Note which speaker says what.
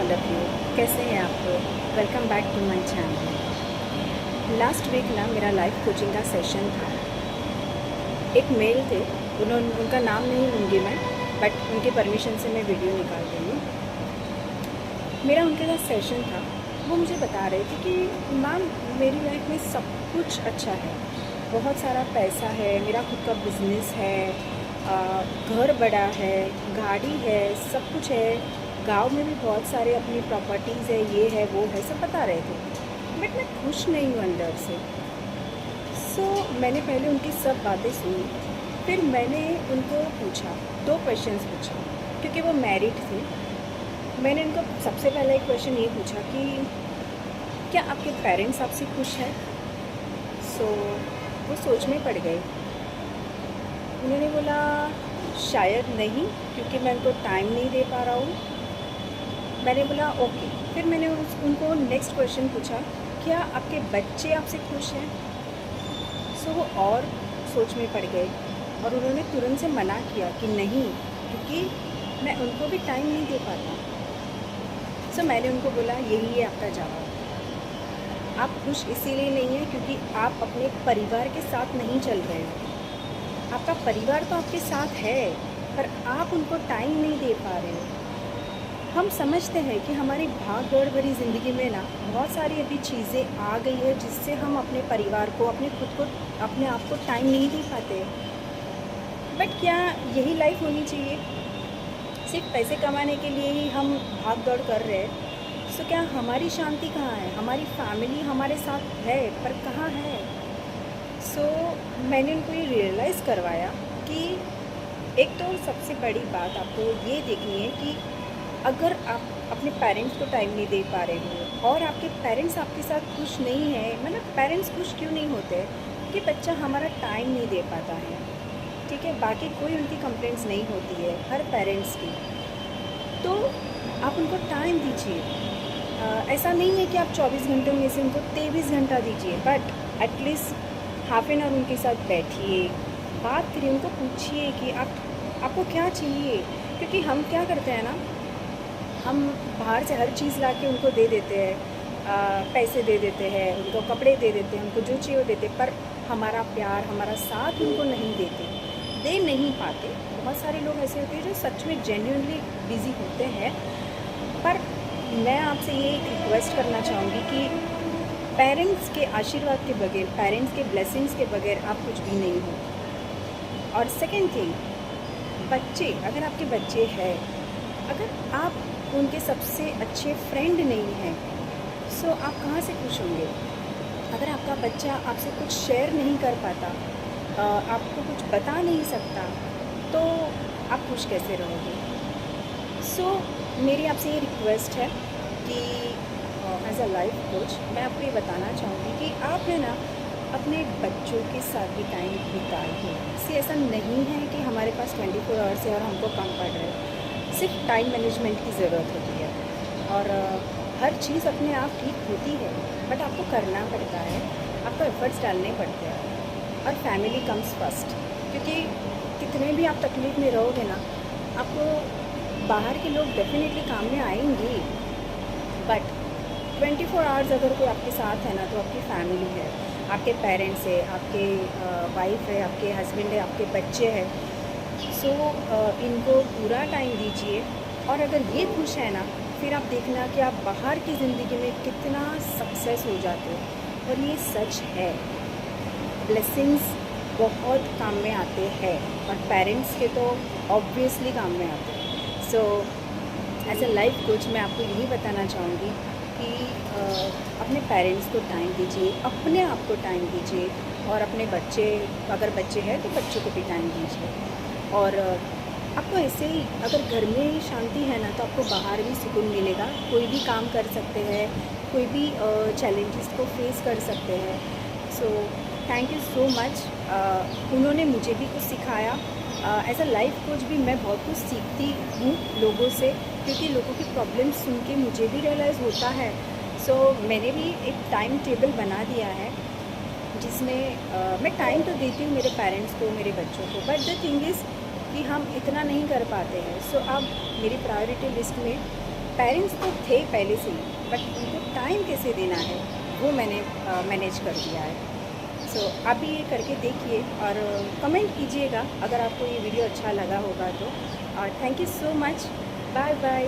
Speaker 1: All of you. कैसे हैं आप लोग? Welcome back to my channel. Last week ना मेरा लाइफ कोचिंग का सेशन था। एक मेल थे, उनका नाम नहीं लूँगी मैं, बट उनके परमिशन से मैं वीडियो निकाल रही हूँ। मेरा उनके साथ सेशन था। वो मुझे बता रहे थे कि मैम मेरी लाइफ में सब कुछ अच्छा है, बहुत सारा पैसा है, मेरा खुद का बिजनेस है, घर बड़ा है, गाड़ी है, सब कुछ है, गांव में भी बहुत सारे अपनी प्रॉपर्टीज़ है, ये है वो है, सब बता रहे थे। बट मैं खुश नहीं हूँ अंदर से। मैंने पहले उनकी सब बातें सुनी, फिर मैंने उनको पूछा, दो क्वेश्चंस पूछा, क्योंकि वो मैरिड थे। मैंने उनको सबसे पहला एक क्वेश्चन ये पूछा कि क्या आपके पेरेंट्स आपसे खुश हैं? वो सोच में पड़ गए। उन्होंने बोला शायद नहीं, क्योंकि मैं उनको टाइम नहीं दे पा रहा हूँ। मैंने बोला ओके। फिर मैंने उनको नेक्स्ट क्वेश्चन पूछा, क्या आपके बच्चे आपसे खुश हैं? वो और सोच में पड़ गए और उन्होंने तुरंत से मना किया कि नहीं, क्योंकि मैं उनको भी टाइम नहीं दे पाता। मैंने उनको बोला यही है आपका जवाब। आप खुश इसीलिए नहीं हैं क्योंकि आप अपने परिवार के साथ नहीं चल रहे हो। आपका परिवार तो आपके साथ है, पर आप उनको टाइम नहीं दे पा रहे हो। हम समझते हैं कि हमारी भाग दौड़ भरी ज़िंदगी में ना बहुत सारी अभी चीज़ें आ गई है जिससे हम अपने परिवार को, अपने खुद को, अपने आप को टाइम नहीं दे पाते। बट क्या यही लाइफ होनी चाहिए? सिर्फ पैसे कमाने के लिए ही हम भाग दौड़ कर रहे हैं? क्या हमारी शांति कहाँ है? हमारी फैमिली हमारे साथ है पर कहाँ है? मैंने उनको ये रियलाइज़ करवाया कि एक तो सबसे बड़ी बात आपको ये देखनी है कि अगर आप अपने पेरेंट्स को टाइम नहीं दे पा रहे हो और आपके पेरेंट्स आपके साथ खुश नहीं है, मतलब पेरेंट्स खुश क्यों नहीं होते कि बच्चा हमारा टाइम नहीं दे पाता है, ठीक है, बाकी कोई उनकी कंप्लेंट्स नहीं होती है हर पेरेंट्स की, तो आप उनको टाइम दीजिए। ऐसा नहीं है कि आप 24 घंटों में से उनको 23 घंटा दीजिए, but at least half an hour उनके साथ बैठिए, बात करिए, उनको पूछिए कि आपको क्या चाहिए। क्योंकि हम क्या करते हैं ना, हम बाहर से हर चीज़ ला के उनको दे देते हैं, पैसे दे देते हैं, उनको कपड़े दे देते हैं, उनको जो चाहिए वो देते, पर हमारा प्यार, हमारा साथ उनको नहीं देते, दे नहीं पाते। बहुत सारे लोग ऐसे होते हैं जो सच में जेन्युइनली बिज़ी होते हैं। पर मैं आपसे ये एक रिक्वेस्ट करना चाहूँगी कि पेरेंट्स के आशीर्वाद के बगैर, पेरेंट्स के ब्लेसिंग्स के बगैर आप कुछ भी नहीं हो। और सेकेंड थिंग, बच्चे, अगर आपके बच्चे हैं, अगर आप उनके सबसे अच्छे फ्रेंड नहीं हैं, आप कहाँ से खुश होंगे? अगर आपका बच्चा आपसे कुछ शेयर नहीं कर पाता, आपको कुछ बता नहीं सकता, तो आप खुश कैसे रहोगे? मेरी आपसे ये रिक्वेस्ट है कि एज अ लाइफ कोच मैं आपको ये बताना चाहूँगी कि आप है ना अपने बच्चों के साथ भी टाइम बिताइए। ऐसा नहीं है कि हमारे पास 24 आवर्स है और हमको कम पड़ रहा है। सिर्फ टाइम मैनेजमेंट की ज़रूरत होती है और हर चीज़ अपने आप ठीक होती है, बट आपको करना पड़ता है, आपको एफर्ट्स डालने पड़ते हैं और फैमिली कम्स फर्स्ट। क्योंकि कितने भी आप तकलीफ़ में रहोगे ना, आपको बाहर के लोग डेफिनेटली काम में आएंगे, बट 24 आवर्स अगर कोई आपके साथ है ना, तो आपकी फैमिली है, आपके पेरेंट्स है, आपके वाइफ है, आपके हस्बैंड है, आपके बच्चे हैं। इनको पूरा टाइम दीजिए और अगर ये खुश है ना, फिर आप देखना कि आप बाहर की ज़िंदगी में कितना सक्सेस हो जाते हो। और ये सच है, ब्लेसिंग्स बहुत काम में आते हैं और पेरेंट्स के तो ऑब्वियसली काम में आते हैं। एज अ लाइफ कोच मैं आपको यही बताना चाहूँगी कि अपने पेरेंट्स को टाइम दीजिए, अपने आप को टाइम दीजिए और अपने बच्चे, अगर बच्चे हैं तो बच्चों को भी टाइम दीजिए। और आपको ऐसे ही अगर घर में ही शांति है ना, तो आपको बाहर भी सुकून मिलेगा, कोई भी काम कर सकते हैं, कोई भी चैलेंजेस को फेस कर सकते हैं। Thank you so much. उन्होंने मुझे भी कुछ सिखाया। एज अ लाइफ कोच भी मैं बहुत कुछ सीखती हूँ लोगों से, क्योंकि लोगों की प्रॉब्लम्स सुन के मुझे भी रियलाइज़ होता है। मैंने भी एक टाइम टेबल बना दिया है जिसमें मैं टाइम तो देती हूँ मेरे पेरेंट्स को, मेरे बच्चों को, बट द थिंग इज़ कि हम इतना नहीं कर पाते हैं। अब मेरी प्रायोरिटी लिस्ट में पेरेंट्स तो थे पहले से ही, बट उनको टाइम कैसे देना है वो मैंने मैनेज कर दिया है। सो आप भी ये करके देखिए और कमेंट कीजिएगा अगर आपको ये वीडियो अच्छा लगा होगा तो। और thank you so much. Bye bye.